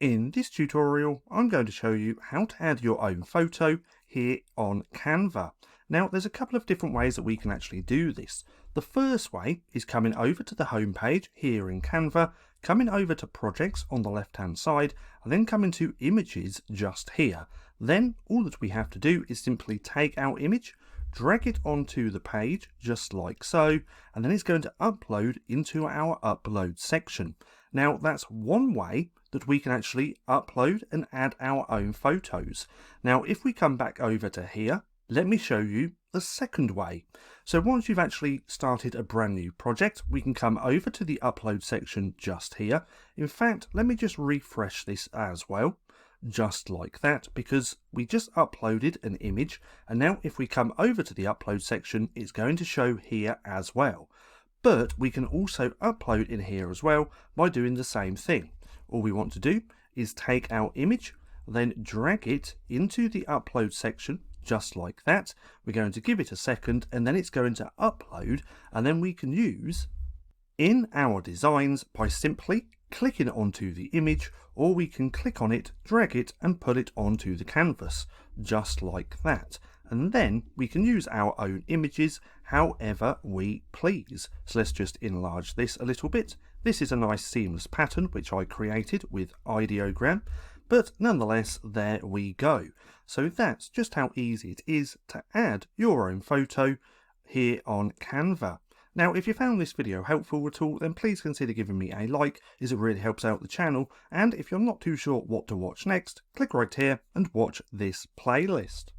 In this tutorial, I'm going to show you how to add your own photo here on Canva. Now, there's a couple of different ways that we can actually do this. The first way is coming over to the home page here in Canva, coming over to projects on the left hand side, and then coming to images just here. Then all that we have to do is simply take our image, drag it onto the page just like so, and then it's going to upload into our upload section. Now, that's one way that we can actually upload and add our own photos. Now, if we come back over to here, let me show you the second way. So once you've actually started a brand new project, we can come over to the upload section just here. In fact, let me just refresh this as well, just like that, because we just uploaded an image, and now if we come over to the upload section, it's going to show here as well. But we can also upload in here as well by doing the same thing. All we want to do is take our image, then drag it into the upload section just like that. We're going to give it a second, and then it's going to upload, and then we can use in our designs by simply clicking onto the image, or we can click on it, drag it, and put it onto the canvas just like that. And then we can use our own images however we please. So let's just enlarge this a little bit. This is a nice seamless pattern which I created with ideogram, but nonetheless, there we go. So that's just how easy it is to add your own photo here on Canva. Now, if you found this video helpful at all, then please consider giving me a like, as it really helps out the channel. And if you're not too sure what to watch next, click right here and watch this playlist.